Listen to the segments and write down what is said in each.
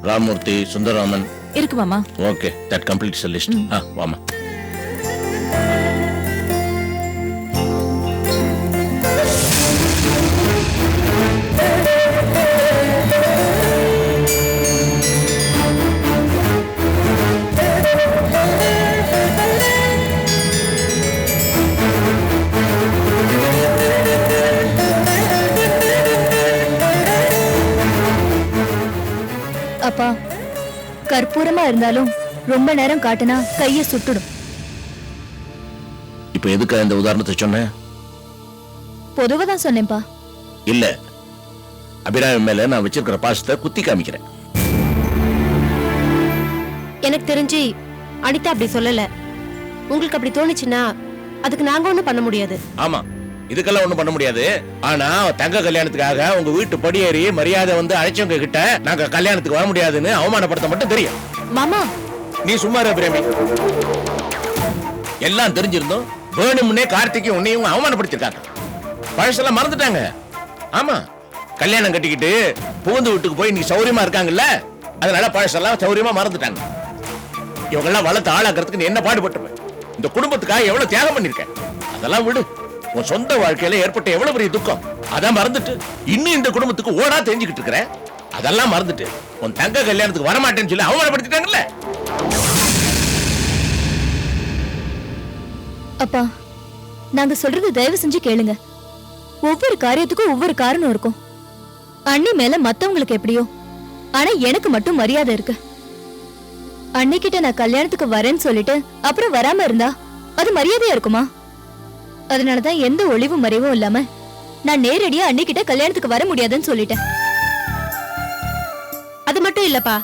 ராமூர்த்தி, சுந்தரராமன் இருக்கு மாமா. Okay, that completes the list. வாமா. அப்பா, கற்பூரமா இருந்தாலும் ரொம்ப நேரம் காட்டினா கைய சுட்டுடும். இப்ப எதுக்கு இந்த உதாரணத்தை சொன்னேன்? பொதுவா தான் சொன்னேன்பா. இல்ல, அபிராமி மேல நான் வச்சிருக்கிற பாசத்தை குத்தி காமிக்கிறேன். எனக்கு தெரிஞ்சு அனிதா அப்படி சொல்லல. உங்களுக்கு அப்படி தோணுச்சுன்னா அதுக்கு நாங்க ஒண்ணும் பண்ண முடியாது. ஆமா, இதுக்கெல்லாம் ஒண்ணும் பண்ண முடியாது. ஆனா தங்க கல்யாணத்துக்காக உங்க வீட்டு படியேறி மரியாதை வந்து அழைச்சவங்க கிட்ட நாங்க கல்யாணத்துக்கு வர முடியாதுன்னு அவமானப்படுத்த மட்டும் தெரியும். மாமா, நீ சும்மா இரு பிரேமி. எல்லாம் தெரிஞ்சிருந்தோம் வேணும்னே கார்த்திகை உன்னையும் அவமானப்படுத்திருக்காங்க. பழசெல்லாம் மறந்துட்டாங்க. ஆமா, கல்யாணம் கட்டிக்கிட்டு புகுந்து வீட்டுக்கு போய் நீ சௌரியமா இருக்காங்கல்ல, அதனால பழசெல்லாம் சௌரியமா மறந்துட்டாங்க. இவங்கெல்லாம் வளர்த்து ஆளாக்குறதுக்கு நீ என்ன பாடுபட்டுருவேன்? இந்த குடும்பத்துக்காக எவ்வளவு தியாகம் பண்ணிருக்க. அதெல்லாம் விடு. உன் சொந்த வாழ்க்கையில ஏற்பட்ட எவ்வளவு பெரிய துக்கம் அதான் மறந்துட்டு இன்னும் இந்த குடும்பத்துக்கு ஓடா தெரிஞ்சுக்கிட்டு இருக்கிற. அதெல்லாம் மறந்துட்டு உன் தங்க கல்யாணத்துக்கு வரமாட்டேன்னு சொல்லி அவமானப்படுத்திட்டாங்கல்ல. அப்பா, நாங்க சொல்றது தயவு செஞ்சு கேளுங்க. ஒவ்வொரு காரியத்துக்கும் ஒவ்வொரு காரணம் இருக்கும். அண்ணி மேல மத்தவங்களுக்கு எப்படியோ, ஆனா எனக்கு மட்டும் மரியாதை இருக்கு. அன்னிக்கிட்ட நான் கல்யாணத்துக்கு வரேன்னு சொல்லிட்டு அப்புறம் வராம இருந்தா அது மரியாதையா இருக்குமா? அதனாலதான் எந்த ஒளிவு மறைவும் இல்லாம நான் நேரடியா அன்னிக்கிட்ட கல்யாணத்துக்கு வர முடியாதுன்னு சொல்லிட்டேன். அது மட்டும் இல்லப்பா,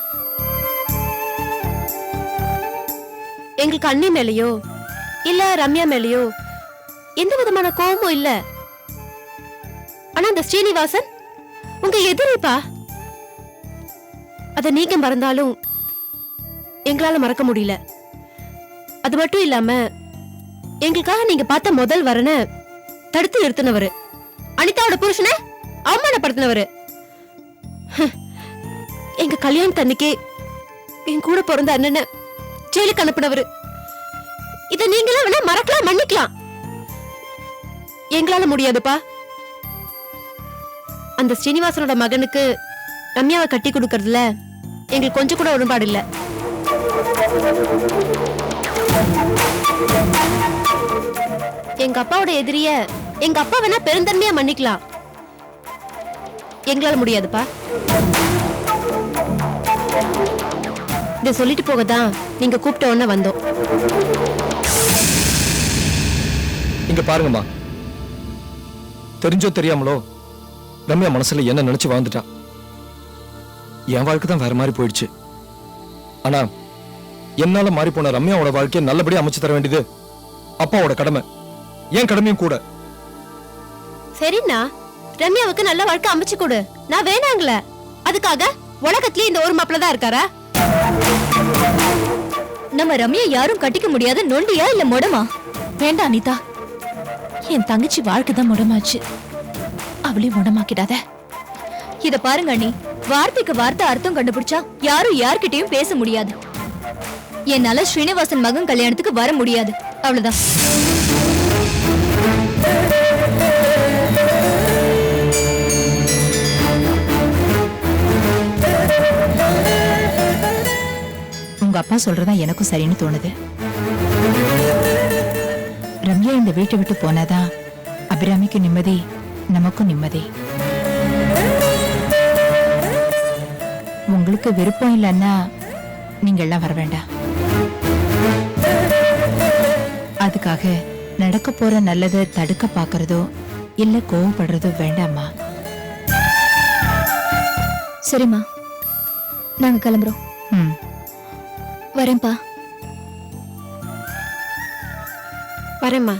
எங்களுக்கு அண்ணி மேலயோ இல்ல ரம்யா மேலயோ எந்த விதமான கோபமும் இல்ல. ஆனா அந்த ஸ்ரீனிவாசன் உங்க எதிரிப்பா. அத நீங்க மறந்தாலும் எங்களால மறக்க முடியல. அது மட்டும் இல்லாம எங்களுக்காக நீங்க பார்த்த முதல் வரனை தடுத்து நிறுத்தினவரு, அனிதாவோட புருஷனை அவமானப்படுத்தினவரு, எங்க கல்யாணத்தன்னைக்கு என் கூட பிறந்த அண்ணனை ஜெயிலுக்கு அனுப்பினவரு. இத நீங்களே வேணா மறக்கலாம், மன்னிக்கலாம். எங்களால முடியாதுப்பா. அந்த ஸ்ரீனிவாசனோட மகனுக்கு ரம்யாவை கட்டி கொடுக்கறதுல எங்களுக்கு கொஞ்சம் கூட உடன்பாடு இல்ல. எங்க அப்பாவோட எதிரிய எங்க அப்பா வேணா பெருந்தன்மையா மன்னிக்கலாம், எங்களால முடியாதுப்பா. இத சொல்லிட்டு போகதான் நீங்க கூப்பிட்ட உடனே வந்தோம். இங்க பாருங்கம்மா, தெரிஞ்சோ தெரியாமலோ ரம்யா மனசுல என்ன நினைச்சு வாழ்ந்துட்டா. என் வாழ்க்கை தான் வேற மாதிரி போயிடுச்சு. ஆனா என்னால மாறி போன ரம்யாவோட வாழ்க்கையை நல்லபடியா அமைச்சு தர வேண்டியது அப்பாவோட கடமை, என் கடமையும் கூட. சரிண்ணா, ரம்யாவுக்கு நல்ல வாழ்க்கை அமைச்சு கொடு. நான் வேணாங்கள, அதுக்காக உலகத்திலே இந்த ஒரு மாப்பிள்ள தான் இருக்காரா? நம்ம ரம்யா யாரும் கட்டிக்க முடியாத நொண்டியா இல்ல மொடமா? வேண்டாம் அனிதா, என் தங்கச்சி வாழ்க்கை தான் முடமாச்சு, அவளையும் முடமாக்கிடாத. இத பாருங்க அண்ணி, வார்த்தைக்கு வார்த்தை அர்த்தம் கண்டுபிடிச்சா யாரும் யார்கிட்டயும் பேச முடியாது. என்னால ஸ்ரீனிவாசன் மகன் கல்யாணத்துக்கு வர முடியாது, அவ்வளவுதான். உங்க அப்பா சொல்றதா எனக்கும் சரின்னு தோணுது. ரம்யா இந்த வீட்டை விட்டு போனாதான் அபிராமிக்கு நிம்மதி, நமக்கும் நிம்மதி. உங்களுக்கு விருப்பம் இல்லைன்னா நீங்க எல்லாம் வர வேண்டாம். அதுக்காக நடக்க போற நல்லதை தடுக்க பாக்குறதோ இல்ல கோவப்படுறதோ வேண்டாமா? சரிம்மா, நாங்க கிளம்புறோம். வரேன்பா. வரேம்மா.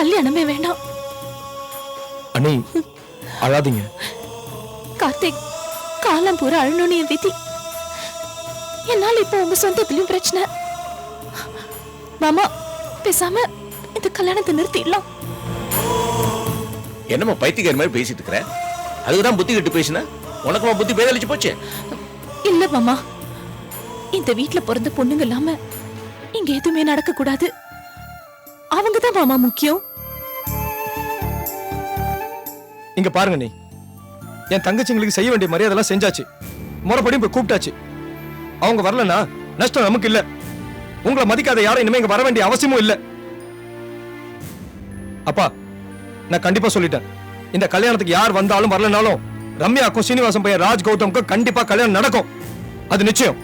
கல்யாணமே வேண்டாம். அண்ணி அழாதீங்க. கார்த்திக், காலம் பூரா அழணும்னு என் விதி. என்னால இப்போ உங்க சொந்தத்திலயும் பிரச்சனை. மாமா, பேசாம இந்த கல்யாணத்தை நிறுத்திடலாம். என்னம்மா பைத்தியக்கார மாதிரி பேசிட்டு இருக்கிற? அதுக்குதான் புத்தி கட்டு பேசின. உனக்குமா புத்தி பேதளிச்சு போச்சு? இல்ல மாமா, இந்த வீட்ல பிறந்த பொண்ணுங்க இல்லாம இங்க எதுவுமே நடக்க கூடாது. அவங்கதான் மாமா முக்கியம். இங்க பாருங்க நீ, என் தங்கச்சிங்களுக்கு செய்ய வேண்டிய மரியாதை செஞ்சாச்சு. முறைப்படி இப்ப கூப்பிட்டாச்சு. அவங்க வரலனா நஷ்டம் நமக்கு இல்ல. உங்களை மதிக்காத யாரும் இனிமே இங்க வர வேண்டிய அவசியமும் இல்ல. அப்பா, நான் கண்டிப்பா சொல்லிட்டேன், இந்த கல்யாணத்துக்கு யார் வந்தாலும் வரலனாலும் ரம்யாக்கும் சீனிவாசன் பையன் ராஜ் கௌதம்க்கும் கண்டிப்பா கல்யாணம் நடக்கும். அது நிச்சயம்.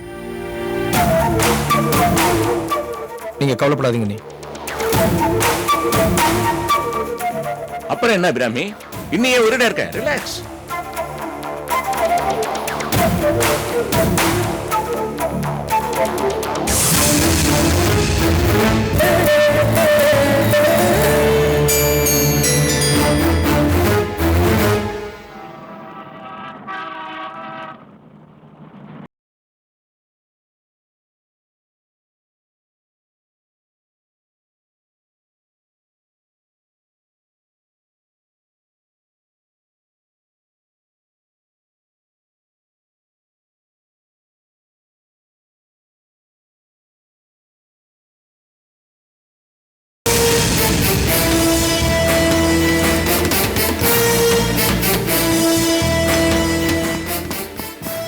நீங்க கவலைப்படாதீங்க நீ. அப்புறம் என்ன அபிராமி, இன்னையே ஒரேடா இருக்க? ரிலாக்ஸ்.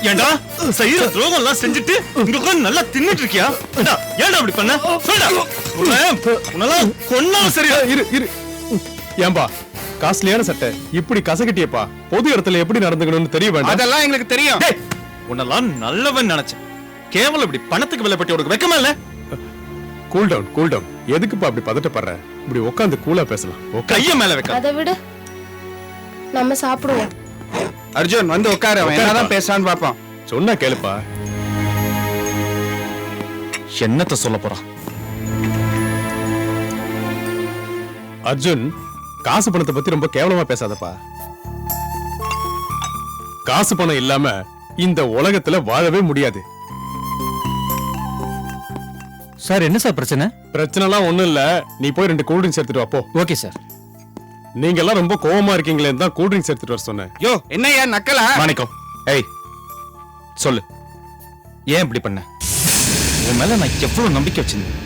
ஏண்டா செய்யற துரோகம் எல்லாம் செஞ்சுட்டு இங்க உட்கார்ந்து நல்லா தின்னுட்டு இருக்கியா? ஏண்டா அப்படி பண்ண? சொல்டா. உன்னெல்லாம் கொன்னாலும் சரியா? இரு இரு. ஏன்பா காஸ்ட்லியான சட்டை இப்படி கசகட்டியப்பா, பொது இடத்துல எப்படி நடந்துக்கணும்னு தெரிய வேண்டாம்? அதெல்லாம் எங்களுக்கு தெரியும். உன்னெல்லாம் நல்லவன் நினைச்சேன். கேவலம் இப்படி பணத்துக்கு விலைப்பட்டி உனக்கு வெக்கமா இல்ல? Cool down cool down. எதுக்குப்பா அப்படி பதட்டப்படுற? இப்படி உட்காந்து கூலா பேசலாம். கைய மேல வைக்க. அதை விட நம்ம சாப்பிடுவோம். அர்ஜுன் வந்து உட்காரு. அவன் என்னதான் பேசான்னு பாப்பான். சொன்னா கேளுப்பா. என்னத்த சொல்ல போறான்? அர்ஜுன், காசு பணத்தை பத்தி ரொம்ப கேவலமா பேசாதப்பா. காசு பணம் இல்லாம இந்த உலகத்துல வாழவே முடியாது. சார், என்ன சார் பிரச்சனை? பிரச்சனைலாம் ஒண்ணும் இல்ல. நீ போய் 2 கூல் ட்ரிங்க்ஸ் எடுத்துட்டு வா போ. Okay sir. நீங்க எல்லாம் ரொம்ப கோவமா இருக்கீங்களே தான் கூல் ட்ரிங்க்ஸ் எடுத்துட்டு வர சொன்னேன். யோ, என்னையா நக்கலா? மாணிக்கம், ஏய் சொல்லு, ஏன் இப்படி பண்ண? உன் மேல நான் எவ்வளவு நம்பிக்கை வச்சிருந்தேன்,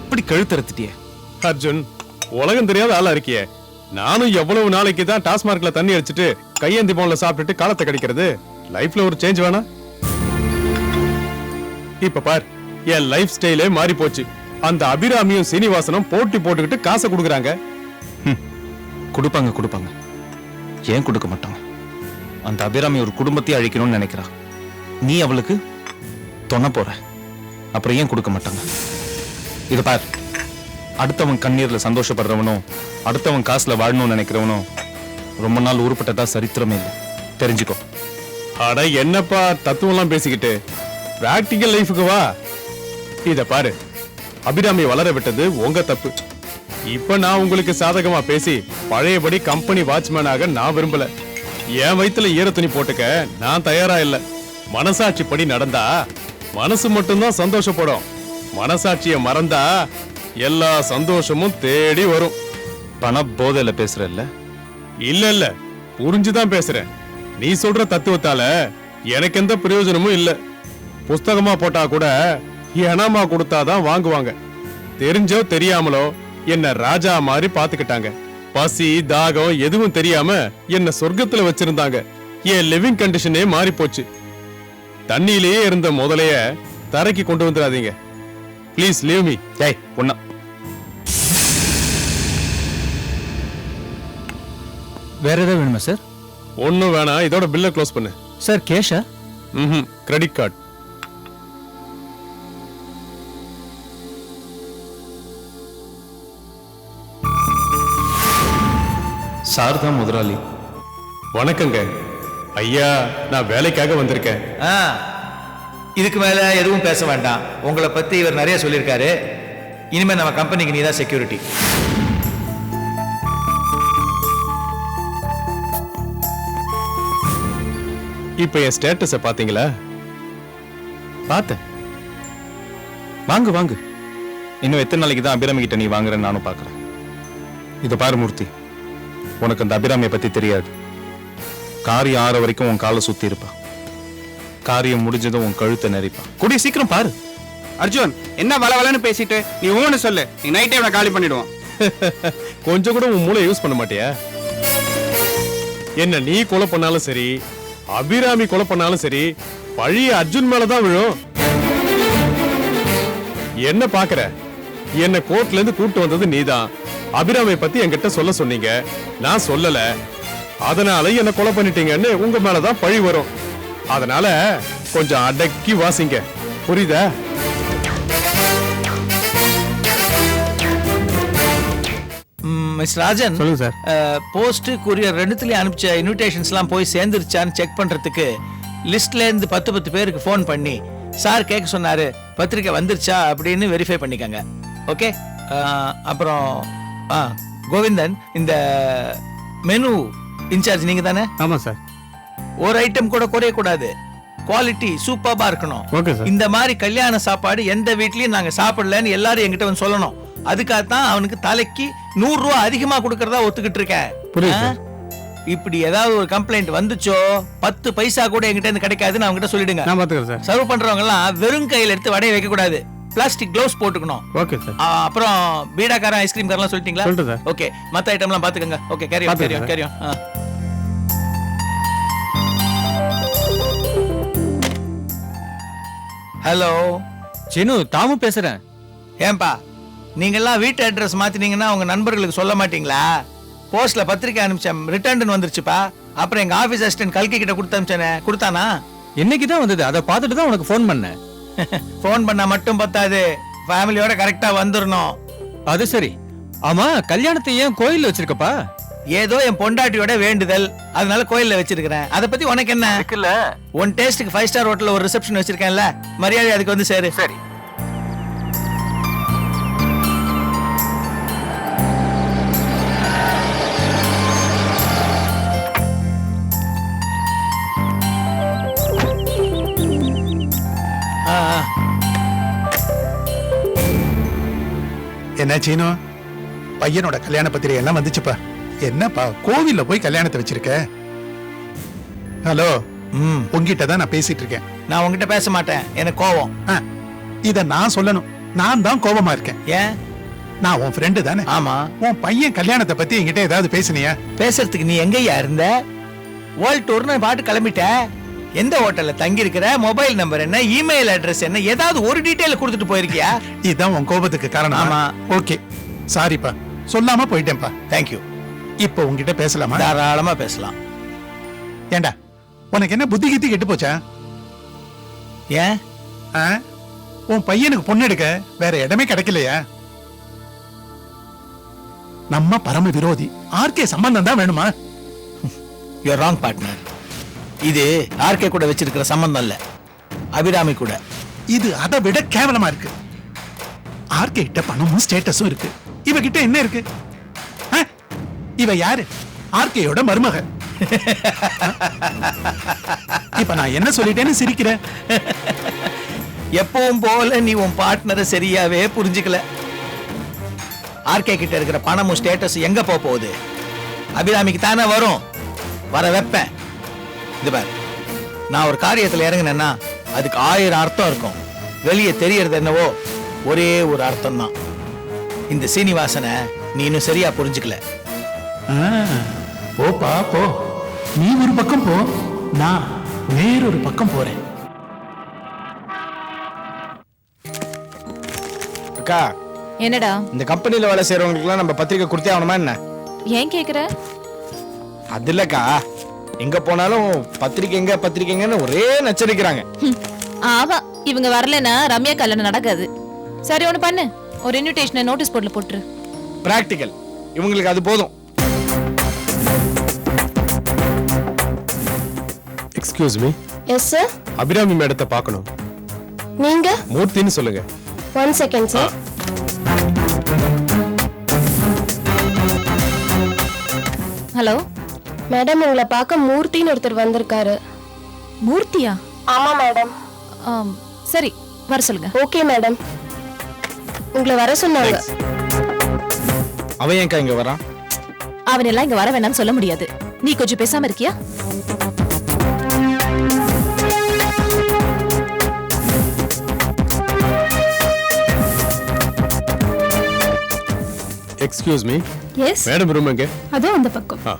இப்படி கழுத்தறுத்துட்டியே. அர்ஜுன், உலகம் தெரியாத ஆளா இருக்கியே. நானும் எவ்வளவு நாளைக்கு தான் டாஸ்மார்க்ல தண்ணி அடிச்சிட்டு கையேந்தி போன்ல சாப்பிட்டுட்டு காலத்தை கடிக்கிறது? லைஃப்ல ஒரு சேஞ்ச் வேணா? இப்ப பார், என் லைஃப் ஸ்டைலே மாறி போச்சு. அந்த அபிராமியும் சீனிவாசனும் போட்டி போட்டுக்கிட்டு காசை கொடுக்குறாங்க. கொடுப்பாங்க. ஏன் கொடுக்க மாட்டாங்க? அந்த அபிராமி ஒரு குடும்பத்தை அழிக்கணும்னு நினைக்கிறா. நீ அவளுக்கு தொண போற. அப்புறம் ஏன் கொடுக்க மாட்டாங்க? இத பார், அடுத்தவன் கண்ணீர்ல சந்தோஷப்படுறவனும் அடுத்தவன் காசுல வாழணும்னு நினைக்கிறவனும் ரொம்ப நாள் உருப்பட்டதா சரித்திரமே இல்லை. தெரிஞ்சுக்கோ. அட என்னப்பா தத்துவம் எல்லாம் பேசிக்கிட்டு, பிராக்டிக்கல் லைஃபுக்கு வா. இத பாரு, அபிராமி வளர விட்டது உங்க தப்பு. இப்ப நான் உங்களுக்கு சாதகமா பேசி பழையபடி கம்பெனி வாட்ச்மேனாக நான் விரும்பல. என் வயித்துல ஈர துணி போட்டுக்க நான் தயாரா இல்ல. மனசாட்சி படி நடந்தா மனசு மட்டும்தான் சந்தோஷப்படும். மனசாட்சிய மறந்தா எல்லா சந்தோஷமும் தேடி வரும். பண போதையில பேசுற இல்ல? இல்ல, புரிஞ்சுதான் பேசுறேன். நீ சொல்ற தத்துவத்தால எனக்கு எந்த பிரயோஜனமும் இல்ல. புஸ்தகமா போட்டா கூட இனமா கொடுத்தாதான் வாங்குவாங்க. தெரிஞ்சோ தெரியாமலோ என்ன ராஜா மாதிரி பாத்துக்கிட்டாங்க. பசி தாகம் எதுவும் தெரியாம என்ன சொர்க்கத்துல வச்சிருந்தாங்க. என் லிவிங் கண்டிஷனே மாறி போச்சு. தண்ணியிலேயே இருந்த முதலைய தரைக்கு கொண்டு வந்துடாதீங்க. Please leave me. ஏய், ஒண்ணா வேற ஏதாவது வேணுமா சார்? ஒண்ணும் வேணாம், இதோட பில்ல க்ளோஸ் பண்ணு. சார் கேஷா? Credit card. சார் தான் முதலாளி. வணக்கங்க ஐயா, நான் வேலைக்காக வந்திருக்கேன். இதுக்கு மேல எதுவும் பேச வேண்டாம். உங்களை பத்தி இவர் நிறைய சொல்லியிருக்காரு. இனிமே நம்ம கம்பெனிக்கு நீ தான் செக்யூரிட்டி. இப்ப என் ஸ்டேட்டஸ பாத்தீங்களா? பார்த்தேன். வாங்கு வாங்கு. இன்னும் எத்தனை நாளைக்கு தான் அபிராமி கிட்ட நீ வாங்குறேன்னு நானும் பார்க்கறேன். இத பாரு மூர்த்தி, உனக்கு அந்த அபிராமியை பத்தி தெரியாது. காரியம் ஆற வரைக்கும் உன் காலை சுத்தி இருப்பா. காரியம் முடிஞ்சதும் உன் கழுத்தை நெரிப்பா. கூடிய சீக்கிரம் பாரு. அர்ஜுன், என்ன வளவலன்னு பேசிட்டு நீ ஊன்னு சொல்லு. நீ நைட்டே இவனை காலி பண்ணிடுவான். கொஞ்சம் கூட உன் மூளை யூஸ் பண்ண மாட்டியா? என்ன நீ கொலை பண்ணாலும் சரி, அபிராமி கொலை பண்ணாலும் சரி, பழிய அர்ஜுன் மேலதான் விழும். என்ன பாக்குற? என்ன கோர்ட்ல இருந்து கூட்டு வந்தது நீதான். அபிராமியை பத்தி என்கிட்ட சொல்ல சொன்னீங்க, நான் சொல்லல. அதனால என்ன கொலை பண்ணிட்டீங்கன்னு உங்க மேலதான் பழி வரும். அதனால கொஞ்சம் அடக்கி வாசிங்க, புரியுதா? மிஸ் ராஜன், சொல்லுங்க சார். போஸ்ட் கூரியர் ரெண்டுத்துலயும் அனுப்பிச்ச இன்விடேஷன்ஸ்லாம் போய் சேர்ந்துருச்சான்னு செக் பண்றதுக்கு லிஸ்ட்ல இருந்து 10 பேருக்கு ஃபோன் பண்ணி சார் கேட்க சொன்னாரு, பத்திரிக்கை வந்துருச்சா அப்படின்னு வெரிஃபை பண்ணிக்கங்க. ஓகே. அப்புறம் கோவிந்தன், இந்த மெனு இன்சார்ஜ் நீங்க தானே? ஆமா சார். ஒரு ஐட்டம் கூட குறைய கூடாது. குவாலிட்டி சூப்பர்பா இருக்கணும். Okay sir. இந்த மாதிரி கல்யாண சாப்பாடு எந்த வீட்லயும் நாங்க சாப்பிடலன்னு எல்லாரும் என்கிட்ட வந்து சொல்லணும். அதுக்காகத்தான் அவனுக்கு தலைக்கு 100 ரூபாய் அதிகமா கொடுக்கறதா ஒத்துக்கிட்டு இருக்கேன். புரியுது. இப்படி ஏதாவது ஒரு கம்ப்ளைண்ட் வந்துச்சோ 10 பைசா கூட என்கிட்ட இருந்து கிடைக்காதுன்னு அவங்க கிட்ட சொல்லிடுங்க. நான் பாத்துக்கிறேன் சார். சர்வ் பண்றவங்க எல்லாம் வெறும் கையில எடுத்து வடையை வைக்க கூடாது. பிளாஸ்டிக் க்ளவுஸ் போட்டுக்கணும். Okay sir. அப்புறம் பீடாக்காரன் ஐஸ்கிரீம் காரெல்லாம் சொல்லிட்டீங்களா? சொல்லிட்டேன் சார். ஓகே. மத்த ஐட்டம்லாம் பாத்துக்கங்க. Okay, carry on carry on carry on. Hello Sinu, Damu பேசுறேன். ஏன்பா, நீங்கெல்லாம் வீட்டு அட்ரஸ் மாத்தினீங்கன்னா உங்க நண்பர்களுக்கு சொல்ல மாட்டீங்களா? போஸ்ட்ல பத்திரிக்கை அனுப்பிச்சேன், ரிட்டர்ன் வந்துருச்சுப்பா. அப்புறம் எங்க ஆபீஸ் அசிஸ்டன்ட் கல்கி கிட்ட கொடுத்து அனுப்பிச்சேனே, கொடுத்தானா? இன்னைக்கு தான் வந்தது, அதை பார்த்துட்டு தான் உனக்கு ஃபோன் பண்ணேன். ஃபோன் பண்ணா மட்டும் பத்தாது, ஃபேமிலியோட கரெக்டா வந்துடணும். அது சரி. ஆமா, கல்யாணத்தை ஏன் கோயில்ல வச்சிருக்கப்பா? ஏதோ என் பொண்டாட்டியோட வேண்டுதல், அதனால கோயில்ல வச்சிருக்கிறேன். அத பத்தி உனக்கு என்ன? உன் டேஸ்டுக்கு 5 ஸ்டார் ஹோட்டல்ல ஒரு ரிசப்ஷன் வச்சிருக்கேன்ல, மரியாதை அதுக்கு வந்து சேரு. சரி. என்ன சீனு, பையனோட கல்யாண பத்திரிகை எல்லாம் வந்துச்சுப்பா. என்னப்பா கோவில்ல போய் கல்யாணத்தை வச்சிருக்க? ஹலோ, உங்ககிட்ட தான் நான் பேசிட்டு இருக்கேன். நான் உங்ககிட்ட பேச மாட்டேன், எனக்கு கோவம். இத நான் சொல்லணும். நான் தான் கோபமா இருக்கேன். ஏன்? நான் உன் ஃப்ரெண்டு தானே? ஆமா. உன் பையன் கல்யாணத்தை பத்தி என்கிட்ட ஏதாவது பேசுனியா? பேசுறதுக்கு நீ எங்கயா இருந்த? வேர்ல்ட் டூர்னு பாட்டு கிளம்பிட்ட. எந்த ஹோட்டல்ல தங்கி இருக்கிற, மொபைல் நம்பர் என்ன, இமெயில் அட்ரஸ் என்ன, ஏதாவது ஒரு டீடைல் கொடுத்துட்டு போயிருக்கியா? இதான் உன் கோபத்துக்கு காரணம்? ஆமா. ஓகே, சாரிப்பா, சொல்லாம போயிட்டேன்ப்பா. தேங்க்யூ. இப்போ உங்ககிட்ட பேசலாமா? தாராளமா பேசலாம். ஏண்டா, உனக்கு என்ன புத்தி கித்தி கெட்டு போச்சா? ஏன்? உன் பையனுக்கு பொண்ணு எடுக்க வேற இடமே கிடைக்கலையா? நம்ம பரம விரோதி ஆர்கே சம்பந்தம் தான் வேணுமா? You are wrong partner. இது ஆர்கே கூட வச்சிருக்கிற சம்பந்தம் இல்ல, அபிராமி கூட. இது அதை விட கேவலமா இருக்கு. ஆர்கே கிட்ட பணமும் ஸ்டேட்டஸும் இருக்கு, இவகிட்ட என்ன இருக்கு? இவ யாரு? ஆர்கேயோட மருமக. இப்ப நான் என்ன சொல்லிட்டேன்னு சிரிக்கிற? எப்பவும் போல நீ உன் பார்ட்னரை சரியாவே புரிஞ்சுக்கல. ஆர்கே கிட்ட இருக்கிற பணமும் ஸ்டேட்டஸ் எங்க போகுது? அபிராமிக்கு தானே வரும். வர வைப்பேன். இது பாரு, நான் ஒரு காரியத்துல இறங்கினேன்னா அதுக்கு 1000 அர்த்தம் இருக்கும். வெளியே தெரியறது என்னவோ ஒரே ஒரு அர்த்தம் தான். இந்த சீனிவாசனை நீ இன்னும் சரியா புரிஞ்சுக்கல. போப்பா போ, நீ ஒரு பக்கம் போ, நான் வேறொரு பக்கம் போறேன். அக்கா, என்னடா? இந்த கம்பெனில வேலை செய்யறவங்களுக்குலாம் நம்ம பத்திரிக்கை கொடுத்தே ஆகணுமா என்ன? ஏன் கேக்குற? அது இல்லக்கா, எங்க போனாலும் பத்திரிக்கைங்கன்னு ஒரே நச்சரிக்கிறாங்க. ஆமா, இவங்க வரலனா ரம்யா கல்யாணம் நடக்காது. சரி, ஒண்ணு பண்ணு, ஒரு இன்விடேஷனை நோட்டீஸ் போர்ட்ல போட்டுரு. பிராக்டிகல், இவங்களுக்கு அது போதும். Excuse me. Yes sir. Abirami மேடத்தை பார்க்கணும். நீங்க? மூர்த்தின்னு சொல்லுங்க. 1 செகண்ட் சார். ஹலோ மேடம், உங்களை பார்க்க மூர்த்தின்னு ஒருத்தர் வந்திருக்காரு. மூர்த்தியா? ஆமா மேடம். சரி, வர சொல்லுங்க. Okay madam. உங்களை வர சொன்னாங்க. அவன் ஏன்க்கா இங்க வரான்? அவன் எல்லாம் இங்க வர வேணாம்னு சொல்ல முடியாது. நீ கொஞ்சம் பேசாம இருக்கியா? Excuse me, yes, madam room எங்க? அதோ அந்த பக்கம். ஆ.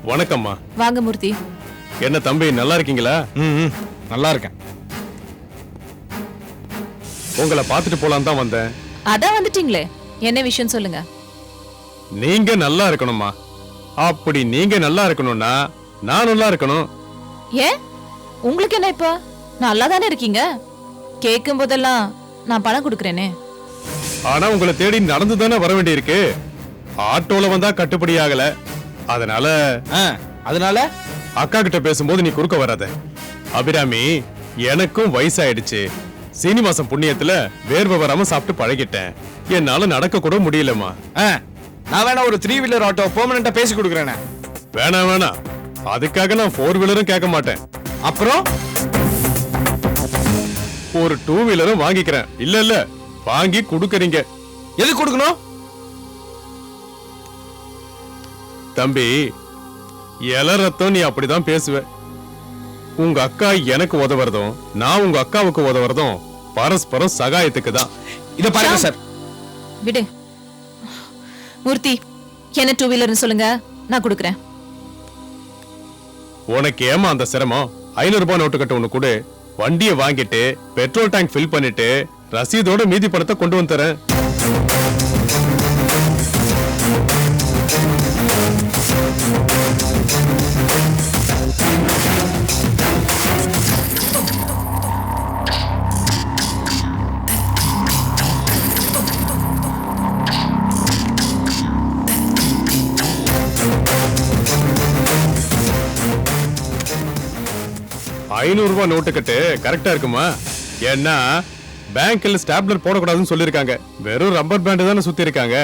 வணக்கம்மா. வாங்க மூர்த்தி. என்ன தம்பி, நல்லா இருக்கீங்களா? நல்லா இருக்கேன். உங்களை பார்த்துட்டு போலாம் தான் வந்தேன். அதான் வந்துட்டீங்களே, என்ன விஷயம் சொல்லுங்க. நீங்க நல்லா இருக்கணும்மா. அப்படி நீங்க நல்லா இருக்கணும்னா நான் நல்லா இருக்கணும். ஏன் உங்களுக்கு என்ன இப்ப? நல்லா தானே இருக்கீங்க. கேட்கும் போதெல்லாம் நான் பணம் கொடுக்கறேனே. ஆனா உங்களை தேடி நடந்து தானே வர வேண்டியிருக்கு. ஆட்டோல வந்தா கட்டுப்படி ஆகல. அதனால அக்கா கிட்ட பேசும்போது நீ குறுக்க வராத. அபிராமி, எனக்கும் வயசாயிடுச்சு. சீனிவாசம் புண்ணியத்துல வேர்வை வராம சாப்பிட்டு பழகிட்டேன். என்னால நடக்க கூட முடியலம்மா. நான் வேணா ஒரு 3 வீலர் ஆட்டோ பெர்மனண்டா பேசி கொடுக்கறேனே. வேணாம் வேணாம், அதுக்காக நான் 4 வீலரும் கேட்க மாட்டேன். அப்புறம் ஒரு 2 வீலரும் வாங்கிக்கிறேன். இல்ல இல்ல, வாங்கி கொடுக்கறீங்க. எது கொடுக்கணும்? தம்பி, இல ரத்தம், நீ அப்படிதான் பேசுவ. உங்க அக்கா எனக்கு உதவுறதும் நான் உங்க அக்காவுக்கு உதவுறதும் பரஸ்பரம் சகாயத்துக்கு தான். இத பாருங்க சார். விடு மூர்த்தி, என்ன 2 வீலர்னு சொல்லுங்க, நான் கொடுக்கறேன். உனக்கு ஏமா அந்த சிரமம்? 500 ரூபாய் நோட்டு கட்ட ஒண்ணு கொடு. வண்டியை வாங்கிட்டு பெட்ரோல் டேங்க் ஃபில் பண்ணிட்டு ரசீதோட மீதி பணத்தை கொண்டு வந்து தரேன். ₹500 நோட்டு கட்டு கரெக்டா இருக்குமா? ஏன்னா பேங்க்ல ஸ்டாப்லர் போடக்கூடாதுன்னு சொல்லிருக்காங்க. வெறும் ரப்பர் பேண்ட் தானே சுத்தி இருக்காங்க.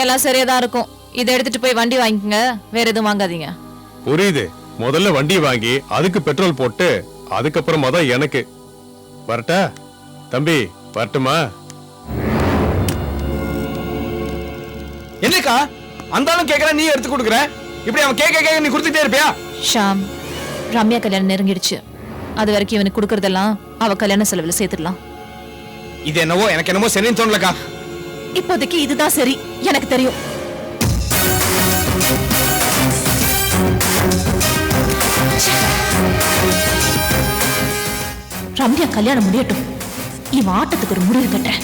எல்லாம் சரியா தான் இருக்கும். இதை எடுத்துட்டு போய் வண்டி வாங்கிக்கங்க, வேற எதுவும் வாங்காதீங்க. புரியுது. முதல்ல வண்டி வாங்கி அதுக்கு பெட்ரோல் போட்டு அதுக்கப்புறமா தான் எனக்கு. வரட்டா தம்பி, வரட்டுமா? என்னக்கா அந்தாலும் கேக்குற, நீ எடுத்து கொடுக்குற. இப்படி அவன் கேட்க நீ கொடுத்துட்டே இருப்பியா? ஷாம், ரம்யா கல்யாணம் நெருங்கிடுச்சு. அது வரைக்கும் இவனுக்கு கொடுக்கறதெல்லாம் அவ கல்யாண செலவுல சேர்த்துடலாம். இது என்னவோ எனக்கு என்னமோ சரின்னு தோணலக்கா. இப்போதைக்கு இதுதான் சரி, எனக்கு தெரியும். ரம்யா கல்யாணம் முடியட்டும், இவன் ஆட்டத்துக்கு ஒரு முடிவு கட்டுறேன்.